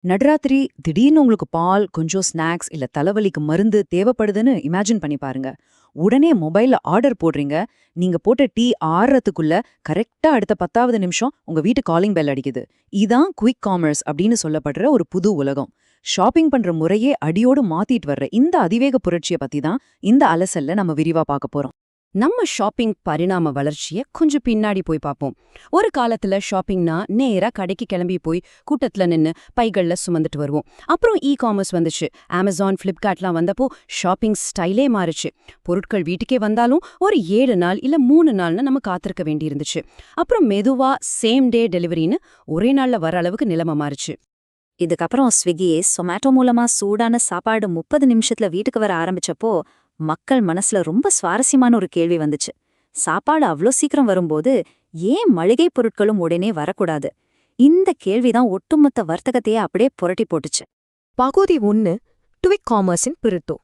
நடுராத்திரி திடீர்னு உங்களுக்கு பால், கொஞ்சம் ஸ்நாக்ஸ் இல்ல தலைவலிக்கு மருந்து தேவைப்படுதுன்னு இமேஜின் பண்ணி பாருங்க. உடனே மொபைல்ல ஆர்டர் போடுறீங்க. நீங்க போட்ட டீ ஆறுறதுக்குள்ள கரெக்ட்டா அடுத்த 10வது நிமிஷம் உங்க வீட்டு காலிங் பெல் அடிக்குது. இதான் குயிக் காமர்ஸ் அப்படின்னு சொல்லப்படுற ஒரு புது உலகம். ஷாப்பிங் பண்ற முறையே அடியோடு மாத்திட்டு வர்ற இந்த அதிவேக புரட்சிய பத்தி தான் இந்த அலசல்ல நம்ம விரிவா பார்க்க போறோம். நம்ம ஷாப்பிங் பரிணாம வளர்ச்சிய கொஞ்சம் பின்னாடி போய் பார்ப்போம். ஒரு காலத்துல ஷாப்பிங்னா நேரா கடைக்கு கிளம்பி போய் கூட்டத்துல நின்னு பைகள்ல சுமந்துட்டு வருவோம். அப்புறம் காமர்ஸ் வந்துச்சு. Amazon, Flipkartலாம் வந்தப்போ ஷாப்பிங் ஸ்டைலே மாறுச்சு. பொருட்கள் வீட்டுக்கே வந்தாலும் ஒரு 7 நாள் இல்ல 3 நாள்னு நம்ம காத்திருக்க வேண்டியிருந்துச்சு. அப்புறம் மெதுவா சேம் டே டெலிவரின்னு ஒரே நாள்ல வர அளவுக்கு நிலைமை மாறுச்சு. இதுக்கப்புறம் ஸ்விக்கி, சொமேட்டோ மூலமா சூடான சாப்பாடு 30 நிமிஷத்துல வீட்டுக்கு வர ஆரம்பிச்சப்போ மக்கள் மனசுல ரொம்ப சுவாரஸ்யமான ஒரு கேள்வி வந்துச்சு. சாப்பாடு அவ்ளோ சீக்கிரம் வரும்போது ஏன் மளிகை பொருட்களும் உடனே வரக்கூடாது? இந்த கேள்விதான் ஒட்டுமொத்த வர்த்தகத்தையே அப்படியே புரட்டி போட்டுச்சு. பகுதி 1. ட்விக் காமர்ஸின் பிரித்தோ.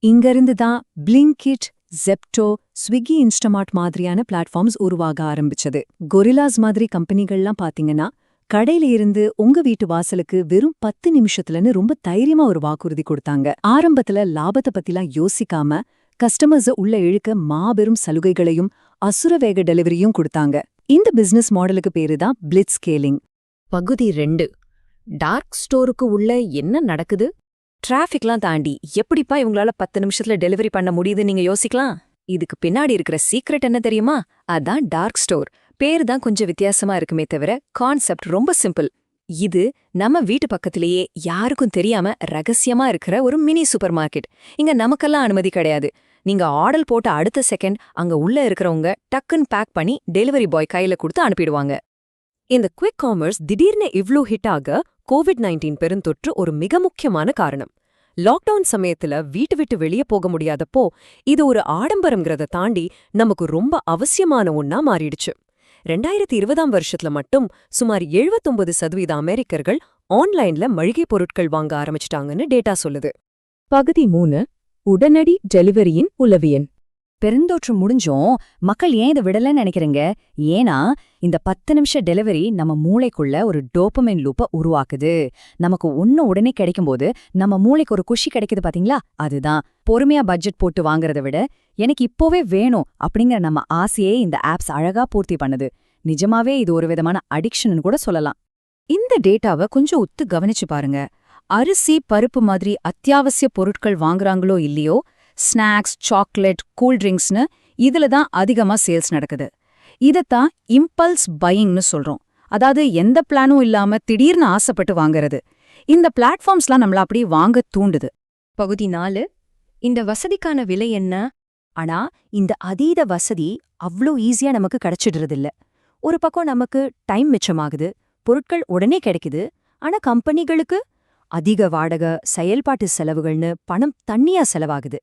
இங்கிருந்து தான் பிளிங்கிட், ஜெப்டோ, ஸ்விக்கி, இன்ஸ்டமார்ட் மாதிரியான பிளாட்ஃபார்ம்ஸ் உருவாக ஆரம்பிச்சது. கொரில்லாஸ் மாதிரி கம்பெனிகள்லாம் பாத்தீங்கன்னா கடையில இருந்து உங்க வீட்டு வாசலுக்கு வெறும் 10 நிமிஷத்துலன்னு ரொம்ப தைரியமா ஒரு வாக்குறுதி கொடுத்தாங்க. ஆரம்பத்துல லாபத்தை பத்திலாம் யோசிக்காம கஸ்டமர்ஸ உள்ள இழுக்க மாபெரும் சலுகைகளையும் அசுரவேக டெலிவரியும் கொடுத்தாங்க. இந்த பிசினஸ் மாடலுக்கு பேரு தான் பிளிட்ஸ் ஸ்கேலிங். பகுதி 2. டார்க் ஸ்டோருக்கு உள்ள என்ன நடக்குது? டிராஃபிக்லாம் தாண்டி எப்படிப்பா இவங்களால 10 நிமிஷத்துல டெலிவரி பண்ண முடியுதுன்னு நீங்க யோசிக்கலாம். இதுக்கு பின்னாடி இருக்கிற சீக்ரெட் என்ன தெரியுமா? அதான் டார்க் ஸ்டோர். பேரு தான் கொஞ்சம் வித்தியாசமா இருக்குமே தவிர கான்செப்ட் ரொம்ப சிம்பிள். இது நம்ம வீட்டு பக்கத்திலேயே யாருக்கும் தெரியாம ரகசியமா இருக்கிற ஒரு மினி சூப்பர் மார்க்கெட். இங்க நமக்கெல்லாம் அனுமதி கிடையாது. நீங்க ஆர்டர் போட்ட அடுத்த செகண்ட் அங்க உள்ள இருக்கிறவங்க டக்குன்னு பேக் பண்ணி டெலிவரி பாய் கையில கொடுத்து அனுப்பிடுவாங்க. இந்த குவிக் காமர்ஸ் திடீர்னு இவ்ளோ ஹிட் ஆக COVID-19 பெருந்தொற்று ஒரு மிக முக்கியமான காரணம். லாக்டவுன் சமயத்துல வீட்டு விட்டு வெளியே போக முடியாதப்போ இது ஒரு ஆடம்பரம்ங்கிறத தாண்டி நமக்கு ரொம்ப அவசியமான ஒண்ணா மாறிடுச்சு. 2020ஆம் வருஷத்துல மட்டும் சுமார் 79% அமெரிக்கர்கள் ஆன்லைன்ல மளிகை பொருட்கள் வாங்க ஆரம்பிச்சிட்டாங்கன்னு டேட்டா சொல்லுது. பகுதி 3. உடனடி டெலிவரியின் உளவியல். பெருந்தொற்று முடிஞ்சும் மக்கள் ஏன் இதை விடலன்னு நினைக்கிறீங்க? ஏன்னா இந்த 10 நிமிஷ டெலிவரி நம்ம மூளைக்குள்ள ஒரு டோபமைன் லூப்பை உருவாக்குது. நமக்கு ஒண்ணு உடனே கிடைக்கும்போது நம்ம மூளைக்கு ஒரு குஷி கிடைக்குது பாத்தீங்களா? அதுதான் பொறுமையா பட்ஜெட் போட்டு வாங்குறத விட எனக்கு இப்போவே வேணும் அப்படிங்கிற நம்ம ஆசையே இந்த ஆப்ஸ் அழகா பூர்த்தி பண்ணுது. நிஜமாவே இது ஒரு விதமான அடிக்ஷன் கூட சொல்லலாம். இந்த டேட்டாவை கொஞ்சம் உத்து கவனிச்சு பாருங்க. அரிசி, பருப்பு மாதிரி அத்தியாவசிய பொருட்கள் வாங்குறாங்களோ இல்லையோ, ஸ்நாக்ஸ், சாக்லேட், கூல்ட்ரிங்க்ஸ்னு இதுல தான் அதிகமா சேல்ஸ் நடக்குது. இதத்தான் இம்பல்ஸ் பையிங்னு சொல்றோம். அதாவது எந்த பிளானும் இல்லாம திடீர்னு ஆசைப்பட்டு வாங்குறது. இந்த பிளாட்ஃபார்ம்ஸ்லாம் நம்மள அப்படி வாங்க தூண்டுது. பகுதி 4. இந்த வசதிக்கான விலை என்ன? ஆனா இந்த அதீத வசதி அவ்ளோ ஈஸியா நமக்கு கிடைச்சிடுறதில்ல. ஒரு பக்கம் நமக்கு டைம் மிச்சமாகுது, பொருட்கள் உடனே கிடைக்குது. ஆனா கம்பெனிகளுக்கு அதிக வாடகை, செயல்பாட்டு செலவுகள்னு பணம் தண்ணியா செலவாகுது.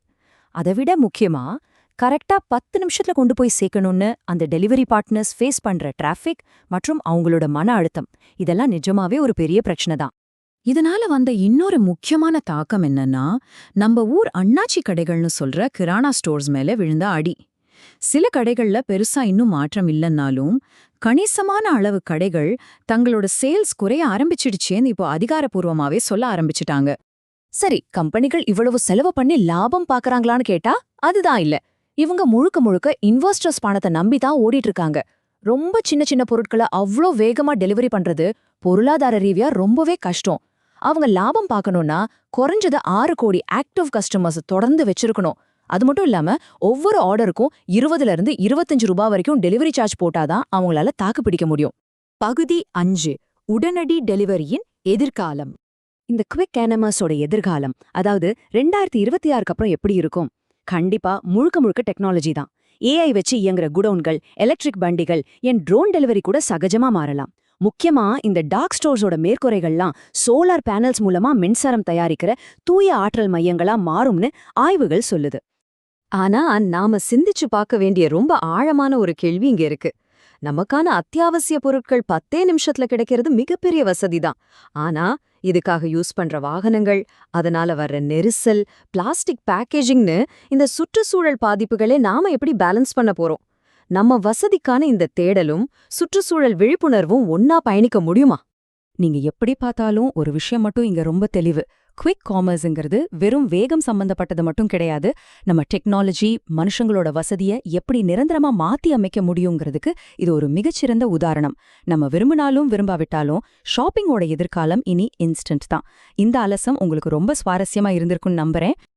அதைவிட முக்கியமா கரெக்டா 10 நிமிஷத்துல கொண்டு போய் சேர்க்கணும்னு அந்த டெலிவரி பார்ட்னர்ஸ் ஃபேஸ் பண்ற டிராஃபிக் மற்றும் அவங்களோட மன அழுத்தம், இதெல்லாம் நிஜமாவே ஒரு பெரிய பிரச்சனை தான். இதனால வந்த இன்னொரு முக்கியமான தாக்கம் என்னன்னா, நம்ம ஊர் அண்ணாச்சி கடைகள்னு சொல்ற கிரானா ஸ்டோர்ஸ் மேல விழுந்த அடி. சில கடைகள்ல பெருசா இன்னும் மாற்றம் இல்லைன்னாலும் கணிசமான அளவு கடைகள் தங்களோட சேல்ஸ் குறைய ஆரம்பிச்சிடுச்சேன்னு இப்போ அதிகாரப்பூர்வமாவே சொல்ல ஆரம்பிச்சிட்டாங்க. சரி, கம்பெனிகள் இவ்வளவு செலவு பண்ணி லாபம் பாக்குறாங்களான்னு கேட்டா அதுதான் இல்ல. இவங்க முழுக்க முழுக்க இன்வெஸ்டர்ஸ் பணத்தை நம்பிதான் ஓடிட்டு இருக்காங்க. ரொம்ப சின்ன சின்ன பொருட்களை அவ்ளோ வேகமா டெலிவரி பண்றது பொருளாதார ரீதியா ரொம்பவே கஷ்டம். அவங்க லாபம் பார்க்கணும்னா குறைஞ்சது 6 கோடி ஆக்டிவ் கஸ்டமர்ஸ் தொடர்ந்து வச்சிருக்கணும். அது மட்டும் இல்லாம ஒவ்வொரு ஆர்டருக்கும் 20 இருந்து 25 ரூபாய் வரைக்கும் டெலிவரி சார்ஜ் போட்டாதான் அவங்களால தாக்கு பிடிக்க முடியும். பகுதி 5. உடனடி டெலிவரியின் எதிர்காலம். இந்த குவிக் காமர்ஸோட எதிர்காலம், அதாவது 2026க்கு அப்புறம் எப்படி இருக்கும்? கண்டிப்பா முழுக்க முழுக்க டெக்னாலஜி தான். AI வச்சு இயங்குற குடவுன்கள், எலக்ட்ரிக் வண்டிகள், என் ட்ரோன் டெலிவரி கூட சகஜமா மாறலாம். முக்கியமா இந்த டார்க் ஸ்டோர்ஸோட மேற்கூரைகள்லாம் சோலார் பேனல்ஸ் மூலமா மின்சாரம் தயாரிக்கிற தூய ஆற்றல் மையங்களா மாறும்னு ஆய்வுகள் சொல்லுது. ஆனா நாம சிந்திச்சு பார்க்க வேண்டிய ரொம்ப ஆழமான ஒரு கேள்வி இங்க இருக்கு. நமக்கான அத்தியாவசிய பொருட்கள் 10 நிமிஷத்துல கிடைக்கிறது மிகப்பெரிய வசதிதான். ஆனா இதுக்காக யூஸ் பண்ற வாகனங்கள், அதனால வர்ற நெரிசல், பிளாஸ்டிக் பேக்கேஜிங்னு இந்த சுற்றுச்சூழல் பாதிப்புகளே நாம எப்படி பேலன்ஸ் பண்ண போறோம்? நம்ம வசதிக்கான இந்த தேடலும் சுற்றுச்சூழல் விழிப்புணர்வும் ஒன்னா பயணிக்க முடியுமா? நீங்க எப்படி பார்த்தாலும் ஒரு விஷயம் மட்டும் இங்க ரொம்ப தெளிவு. குவிக் காமர்ஸ்ங்கிறது வெறும் வேகம் சம்பந்தப்பட்டது மட்டும் கிடையாது. நம்ம டெக்னாலஜி மனுஷங்களோட வசதியை எப்படி நிரந்தரமா மாத்தி அமைக்க முடியுங்கிறதுக்கு இது ஒரு மிகச்சிறந்த உதாரணம். நம்ம விரும்பினாலும் விரும்பாவிட்டாலும் ஷாப்பிங்கோட எதிர்காலம் இனி இன்ஸ்டன்ட் தான். இந்த அலசம் உங்களுக்கு ரொம்ப சுவாரஸ்யமா இருந்திருக்கும்னு நம்புறேன்.